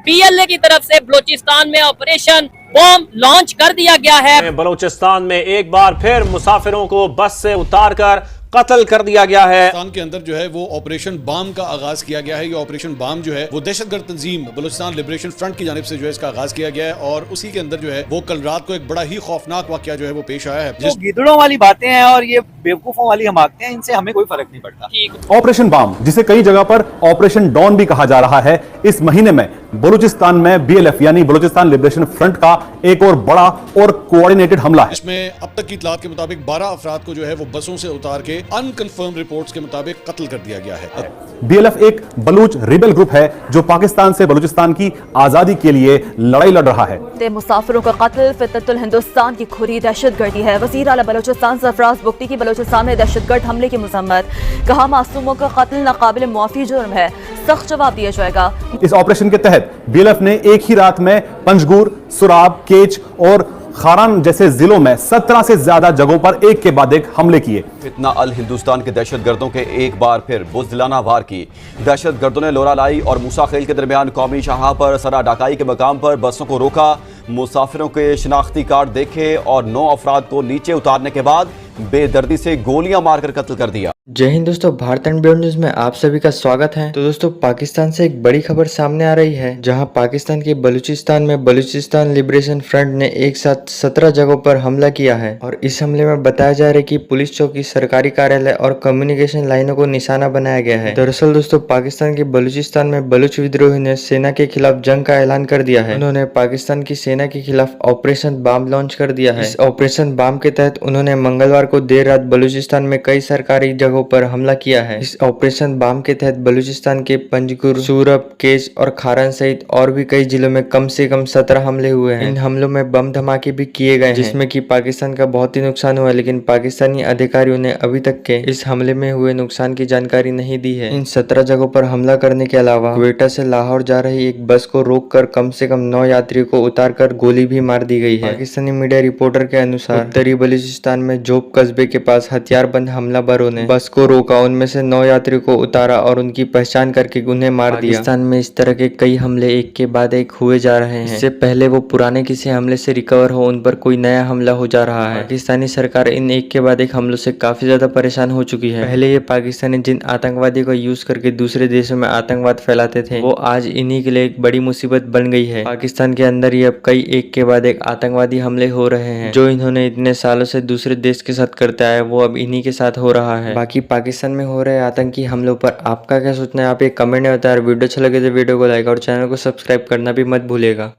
BLA की तरफ से बलूचिस्तान में ऑपरेशन बॉम्ब लॉन्च कर दिया गया है। बलूचिस्तान में एक बार फिर मुसाफिरों को बस से उतारकर कत्ल कर दिया गया है। बलूचिस्तान के अंदर जो है वो ऑपरेशन बाम का आगाज किया गया है। ये ऑपरेशन बाम जो है वो दहशतगर्द तंजीम बलूचिस्तान लिबरेशन फ्रंट की जानिब से जो है इसका आगाज किया गया है और उसी के अंदर जो है वो कल रात को एक बड़ा ही खौफनाक वाकया जो है वो पेश आया है। तो गिदड़ों वाली बातें हैं और ये बेवकूफों वाली हमाकतें हैं, इनसे हमें कोई फर्क नहीं पड़ता। ऑपरेशन बाम, जिसे कई जगह पर ऑपरेशन डॉन भी कहा जा रहा है, इस महीने में बलूचिस्तान में BLF यानी बलूचिस्तान लिबरेशन फ्रंट का एक और बड़ा और कोऑर्डिनेटेड हमला है। इसमें अब तक की इतलात के मुताबिक 12 अफराद को जो है वो बसों से उतार के अनकन्फर्म रिपोर्ट्स के मुताबिक कत्ल कर दिया गया है। BLF एक बलूच रिबेल ग्रुप है जो पाकिस्तान से बलूचिस्तान की आजादी के लिए लड़ाई लड़ रहा है। मुसाफिरों का कत्ल फितरतुल हिंदुस्तान की खुरी दहशतगर्दी है। वज़ीर आला बलूचिस्तान सरफराज बुख्ती की बलूचिस्तान में दहशतगर्द हमले की मज़म्मत, कहा मासूमों का कत्ल नाकाबिल मुआफ़ी जुर्म है, सख्त जवाब दिया जाएगा। इस ऑपरेशन के तहत BLF ने एक ही रात में पंजगुर, सुराब, केच और खारान जैसे जिलों में 17 से ज्यादा जगहों पर एक के बाद एक हमले किए। फितना अल हिंदुस्तान के दहशतगर्दों के एक बार फिर बुज़दिलाना वार की। दहशतगर्दों ने लोरा लाई और मूसा खेल के दरमियान कौमी शाह पर सरा डाकाई के मकाम पर बसों को रोका, मुसाफिरों के शनाख्ती कार्ड देखे और 9 अफराद को नीचे उतारने के बाद बेदर्दी से गोलियां मारकर कत्ल कर दिया। जय हिंद दोस्तों, भारत एंड बियॉन्ड न्यूज में आप सभी का स्वागत है। तो दोस्तों, पाकिस्तान से एक बड़ी खबर सामने आ रही है, जहां पाकिस्तान के बलूचिस्तान में बलूचिस्तान लिबरेशन फ्रंट ने एक साथ 17 जगहों पर हमला किया है और इस हमले में बताया जा रहा है कि पुलिस चौकी, सरकारी कार्यालय और कम्युनिकेशन लाइनों को निशाना बनाया गया है। दरअसल दोस्तों, पाकिस्तान के बलूचिस्तान में बलूच विद्रोही ने सेना के खिलाफ जंग का ऐलान कर दिया है। उन्होंने पाकिस्तान की सेना के खिलाफ ऑपरेशन बाम लॉन्च कर दिया है। इस ऑपरेशन बाम के तहत उन्होंने मंगलवार को देर रात बलूचिस्तान में कई सरकारी जगहों पर हमला किया है। इस ऑपरेशन बाम के तहत बलूचिस्तान के पंजगुर, सूरब, केच और खारान सहित और भी कई जिलों में कम से कम 17 हमले हुए हैं। इन हमलों में बम धमाके भी किए गए हैं, जिसमें कि पाकिस्तान का बहुत ही नुकसान हुआ, लेकिन पाकिस्तानी अधिकारियों ने अभी तक के इस हमले में हुए नुकसान की जानकारी नहीं दी है। इन 17 जगहों पर हमला करने के अलावा क्वेटा से लाहौर जा रही एक बस को रोककर कम से कम 9 यात्रियों को उतारकर गोली भी मार दी गई है। पाकिस्तानी मीडिया रिपोर्टर के अनुसार उत्तरी बलूचिस्तान में जोब कस्बे के पास हथियारबंद हमलावरों ने बस को रोका, उनमें से 9 यात्रियों को उतारा और उनकी पहचान करके उन्हें मार दिया। पाकिस्तान में इस तरह के कई हमले एक के बाद एक हुए जा रहे हैं। इससे पहले वो पुराने किसी हमले से रिकवर हो, उन पर कोई नया हमला हो जा रहा है। पाकिस्तानी सरकार इन एक के बाद एक हमलों से काफी ज्यादा परेशान हो चुकी है। पहले ये पाकिस्तानी जिन आतंकवादी को यूज करके दूसरे देशों में आतंकवाद फैलाते थे, वो आज इन्हीं के लिए एक बड़ी मुसीबत बन गई है। पाकिस्तान के अंदर ये अब कई एक के बाद एक आतंकवादी हमले हो रहे हैं, जो इन्होंने इतने सालों से दूसरे देश के साथ करते आए, वो अब इन्हीं के साथ हो रहा है। बाकी पाकिस्तान में हो रहे आतंकी हमलों पर आपका क्या सोचना है, आप एक कमेंट में बताएं। वीडियो अच्छा लगे तो वीडियो को लाइक और चैनल को सब्सक्राइब करना भी मत भूलिएगा।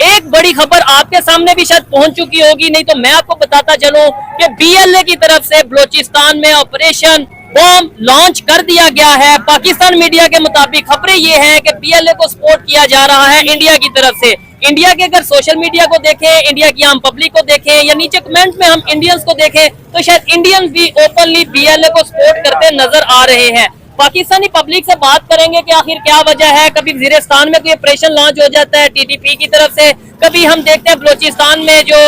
एक बड़ी खबर आपके सामने भी शायद पहुंच चुकी होगी, नहीं तो मैं आपको बताता चलूं कि BLA की तरफ से बलूचिस्तान में ऑपरेशन बॉम्ब लॉन्च कर दिया गया है। पाकिस्तान मीडिया के मुताबिक खबरें ये हैं कि BLA को सपोर्ट किया जा रहा है इंडिया की तरफ से। इंडिया के अगर सोशल मीडिया को देखें, इंडिया की आम पब्लिक को देखें या नीचे कमेंट में हम इंडियंस को देखें, तो शायद इंडियंस भी ओपनली BLA को सपोर्ट करते नजर आ रहे हैं। पाकिस्तानी पब्लिक से बात करेंगे कि आखिर क्या वजह है। कभी वजीरिस्तान में कोई ऑपरेशन लॉन्च हो जाता है TTP की तरफ से, कभी हम देखते हैं बलूचिस्तान में जो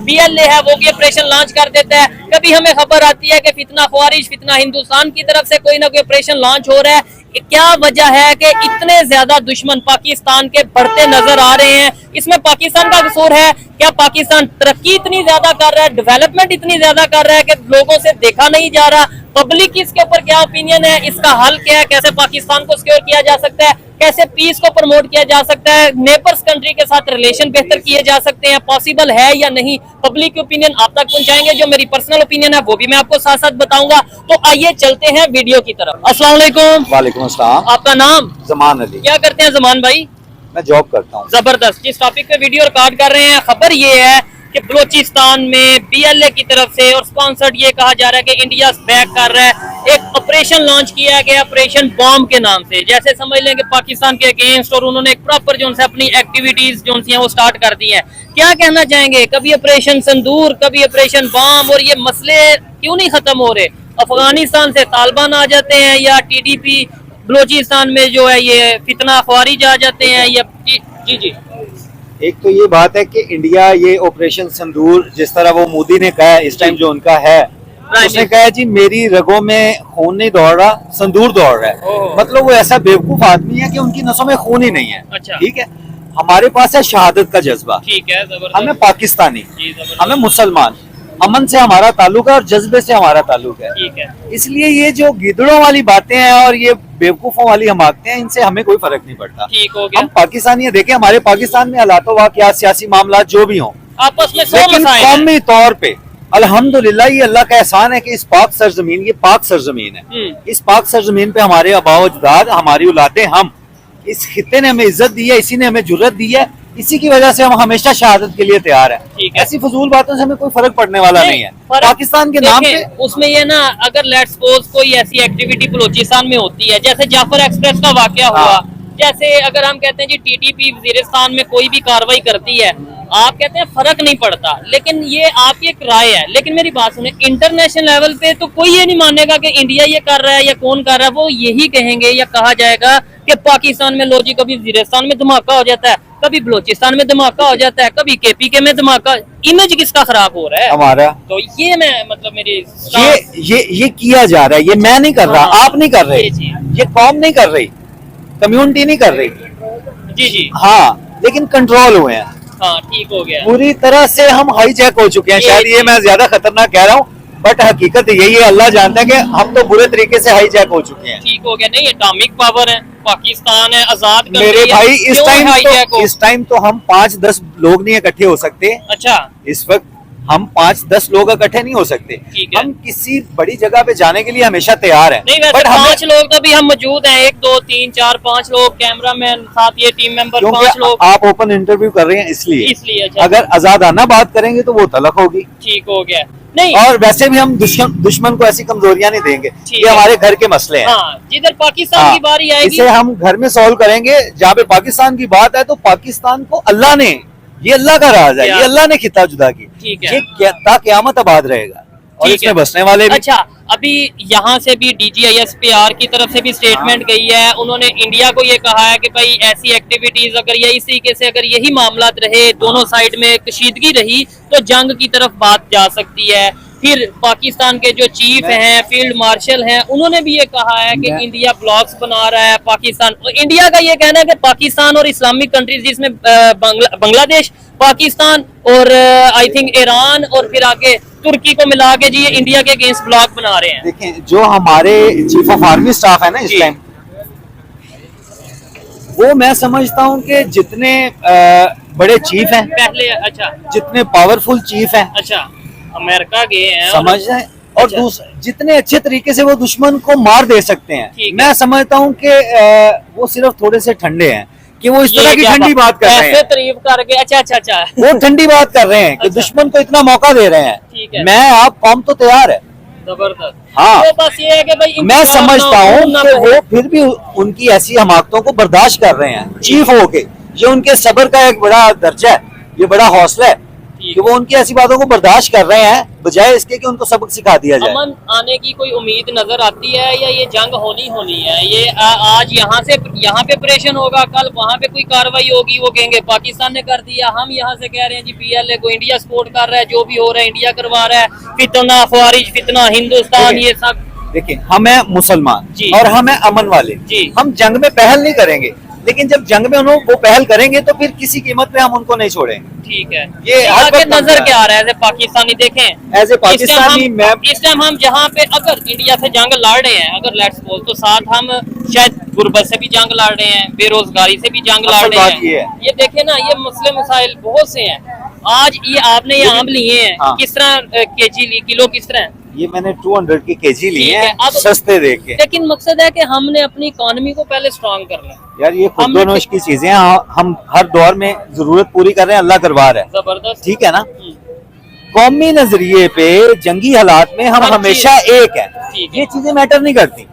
BLA है वो भी ऑपरेशन लॉन्च कर देता है, कभी हमें खबर आती है कि फितना ख्वारिज, फितना हिंदुस्तान की तरफ से कोई ना कोई ऑपरेशन लॉन्च हो रहा है। क्या वजह है कि इतने ज्यादा दुश्मन पाकिस्तान के बढ़ते नजर आ रहे हैं? इसमें पाकिस्तान का कसूर है क्या? पाकिस्तान तरक्की इतनी ज्यादा कर रहा है, डेवलपमेंट इतनी ज्यादा कर रहा है कि लोगों से देखा नहीं जा रहा? पब्लिक की इसके ऊपर क्या ओपिनियन है? इसका हल क्या है? कैसे पाकिस्तान को सिक्योर किया जा सकता है? कैसे पीस को प्रमोट किया जा सकता है? नेबर्स कंट्री के साथ रिलेशन बेहतर किए जा सकते हैं? पॉसिबल है या नहीं? पब्लिक की ओपिनियन आप तक पहुंचाएंगे। जो मेरी पर्सनल ओपिनियन है वो भी मैं आपको साथ साथ बताऊंगा। तो आइए चलते हैं वीडियो की तरफ। अस्सलाम वालेकुम। वालेकुम अस्सलाम। आपका नाम? जमान अली। क्या करते हैं जमान भाई? मैं जॉब करता हूँ। जबरदस्त। जिस टॉपिक पे वीडियो रिकॉर्ड कर रहे हैं, खबर ये है कि बलूचिस्तान में BLA की तरफ से और स्पॉन्सर्ड ये कहा जा रहा है कि इंडिया बैक कर रहा है, एक ऑपरेशन लॉन्च किया गया ऑपरेशन बॉम्ब के नाम से। जैसे समझ लें कि पाकिस्तान के अगेंस्ट, और उन्होंने एक प्रॉपर जो है अपनी एक्टिविटीज जो है वो स्टार्ट कर दी है। क्या कहना चाहेंगे? कभी ऑपरेशन संदूर, कभी ऑपरेशन बॉम्ब, और ये मसले क्यों नहीं खत्म हो रहे? अफगानिस्तान से तालिबान आ जाते हैं या TTP बलूचिस्तान में जो है ये फितना ख्वारिज आ जाते हैं या जी जी। एक तो ये बात है कि इंडिया ये ऑपरेशन संदूर जिस तरह वो मोदी ने कहा है इस टाइम जो उनका है, उसने कहा जी मेरी रगों में खून नहीं दौड़ रहा, संदूर दौड़ रहा है। ओह। मतलब वो ऐसा बेवकूफ आदमी है कि उनकी नसों में खून ही नहीं है। अच्छा। ठीक है, हमारे पास है शहादत का जज्बा, ठीक है, जबरदस्त। हमें पाकिस्तानी, जी, जबरदस्त। हमें मुसलमान, अमन से हमारा ताल्लुक है और जज्बे से हमारा ताल्लुक है। ठीक है, इसलिए ये जो गिदड़ों वाली बातें हैं और ये बेवकूफों वाली हमाकतें हैं, इनसे हमें कोई फर्क नहीं पड़ता। ठीक हो गया। हम पाकिस्तानी हैं, देखें हमारे पाकिस्तान में हालात वाक़यात, सियासी मामला जो भी हों, आपस में 100 लेकिन मसाइल हैं। कौमी तौर पे अल्हम्दुलिल्लाह ये अल्लाह का एहसान है कि इस पाक सरजमीन, ये पाक सरजमीन है, इस पाक सरजमीन पे हमारे आबाओ अजदाद, हमारी औलादें, हम, इस खित्ते ने हमें इज्जत दी है, इसी ने हमें जुर्रत दी है, इसी की वजह से हम हमेशा शहादत के लिए तैयार हैं। ठीक है। ऐसी फजूल बातों से हमें कोई फर्क पड़ने वाला नहीं है। फर्क- पाकिस्तान के नाम देखें, पे उसमें ये ना, अगर लेट्स सपोज कोई ऐसी एक्टिविटी बलूचिस्तान में होती है, जैसे जाफर एक्सप्रेस का वाकया हुआ, हाँ। जैसे अगर हम कहते हैं जी टीटीपी वजीरिस्तान में कोई भी कार्रवाई करती है, आप कहते हैं फर्क नहीं पड़ता, लेकिन ये आपकी एक राय है। लेकिन मेरी बात सुने, इंटरनेशनल लेवल पे तो कोई ये नहीं मानेगा कि इंडिया ये कर रहा है या कौन कर रहा है। वो यही कहेंगे या कहा जाएगा कि पाकिस्तान में लो जी, कभी वजीरिस्तान में धमाका हो जाता है, कभी बलूचिस्तान में धमाका हो जाता है, कभी केपीके में धमाका। इमेज किसका खराब हो रहा है? हमारा तो ये मैं मतलब मेरी ये किया जा रहा है, ये मैं नहीं कर रहा, हाँ। आप नहीं कर रहे, जी। ये कौम नहीं कर रही, कम्युनिटी नहीं कर रही। जी जी, हाँ, लेकिन कंट्रोल हुए हैं हाँ, ठीक हो गया। पूरी तरह से, हम हाईजैक हो चुके हैं। शायद ये मैं ज्यादा खतरनाक कह रहा हूँ, बट हकीकत यही है, अल्लाह जानता है कि हम तो बुरे तरीके से हाईजैक हो चुके हैं। ठीक हो गया। नहीं, एटॉमिक पावर है, पाकिस्तान है, आजाद कंट्री मेरे है, भाई क्यों इस टाइम तो हम 5-10 लोग नहीं इकट्ठे हो सकते। अच्छा, इस वक्त हम 5-10 लोग इकट्ठे नहीं हो सकते। ठीक है। हम किसी बड़ी जगह पे जाने के लिए हमेशा तैयार हैं। नहीं वैसे बट हमें 5 लोग तो भी हम मौजूद हैं, 1 2 3 4 5 लोग, कैमरामैन, साथ ये टीम मेंबर 5 क्योंकि लोग, आप ओपन इंटरव्यू कर रहे हैं इसलिए इसलिए। अच्छा, अगर आजादाना बात करेंगे तो वो तलक होगी। ठीक हो गया। नहीं, और वैसे भी हम दुश्मन को ऐसी कमजोरियां नहीं देंगे, ठीक ये है। हमारे घर के मसले हैं। हाँ, जिधर पाकिस्तान हाँ, की बारी आएगी, इसे हम घर में सॉल्व करेंगे। जहाँ पे पाकिस्तान की बात है तो पाकिस्तान को अल्लाह ने, ये अल्लाह का राज है, ये अल्लाह ने खिता जुदा की, ठीक है। ये क़यामत आबाद रहेगा और ठीक इसमें है। बसने वाले भी। अच्छा, अभी यहाँ से भी DGISPR की तरफ से भी स्टेटमेंट गई है, उन्होंने इंडिया को ये कहा है कि भाई ऐसी एक्टिविटीज अगर ये इस तरीके से अगर यही मामला रहे, दोनों साइड में कशीदगी रही, तो जंग की तरफ बात जा सकती है। फिर पाकिस्तान के जो चीफ हैं, फील्ड मार्शल हैं, उन्होंने भी ये कहा है कि इंडिया ब्लॉक्स बना रहा है पाकिस्तान। इंडिया का ये कहना है कि पाकिस्तान और इस्लामिक कंट्रीज, जिसमें बांग्लादेश, पाकिस्तान और आई थिंक ईरान और फिर आगे तुर्की को मिला के जी ये इंडिया के अगेंस्ट ब्लॉक बना रहे हैं। देखें, जो हमारे चीफ ऑफ आर्मी स्टाफ है ना इस टाइम, वो मैं समझता हूँ कि जितने बड़े चीफ हैं, पहले अच्छा जितने पावरफुल चीफ हैं, अच्छा अमेरिका गए हैं, समझ रहे हैं, और अच्छा। जितने अच्छे तरीके से वो दुश्मन को मार दे सकते हैं, ठीक है। मैं समझता हूँ कि वो सिर्फ थोड़े से ठंडे हैं कि वो इस तरह की ठंडी बात कर रहे ऐसे हैं। तारीफ करके, अच्छा अच्छा अच्छा, वो ठंडी बात कर रहे हैं कि अच्छा। दुश्मन को इतना मौका दे रहे ठीक है। हैं। मैं आप कौम तो तैयार है। जबरदस्त। हाँ। तो बस ये है कि भाई मैं इंतजार समझता ना हो, हूँ ना कि हो। वो फिर भी उनकी ऐसी हमाकतों को बर्दाश्त कर रहे हैं चीफ होके। ये उनके सब्र का एक बड़ा दर्जा है, ये बड़ा हौसला है कि वो उनकी ऐसी बातों को बर्दाश्त कर रहे हैं, बजाय इसके कि उनको सबक सिखा दिया जाए। अमन आने की कोई उम्मीद नजर आती है या ये जंग होनी है? ये आज यहाँ पे ऑपरेशन होगा, कल वहाँ पे कोई कार्रवाई होगी, वो कहेंगे पाकिस्तान ने कर दिया, हम यहाँ से कह रहे हैं जी PLA को इंडिया सपोर्ट कर रहा है, जो भी हो रहा है इंडिया करवा रहा है, फितना ख्वारिज, फितना हिंदुस्तान, ये सब। देखिए, हम हैं मुसलमान जी। और हम हैं अमन वाले जी। हम जंग में पहल नहीं करेंगे, लेकिन जब जंग में वो पहल करेंगे तो फिर किसी कीमत पे हम उनको नहीं छोड़ेंगे। ठीक है। ये हर आगे वक्त नजर बनता क्या आ रहा है? पाकिस्तानी देखें, एज ए पाकिस्तानी मैं इस टाइम हम जहाँ पे अगर इंडिया से जंग लड़ रहे हैं, अगर लेट्स सपोज, तो साथ हम शायद गुर्बत से भी जंग लड़ रहे हैं, बेरोजगारी से भी जंग लड़ असल रहे बात हैं। ये है। ये देखे ना, ये मसले मसाइल बहुत से हैं। आज ये आपने ये आम लिए हैं, हाँ। किस तरह केजी किलो किस तरह है? ये मैंने 200 की केजी ली ठीक है, है, अब- सस्ते देख के। लेकिन मकसद है कि हमने अपनी इकोनॉमी को पहले स्ट्रांग करना है। यार ये खुद हमने- दोनों की चीजें हैं, हम हर दौर में जरूरत पूरी कर रहे हैं, अल्लाह करवा रहा है, जबरदस्त। ठीक है ना। कौमी नजरिए पे जंगी हालात में हम हर हमेशा एक है, ठीक है। ये चीजें मैटर नहीं करती।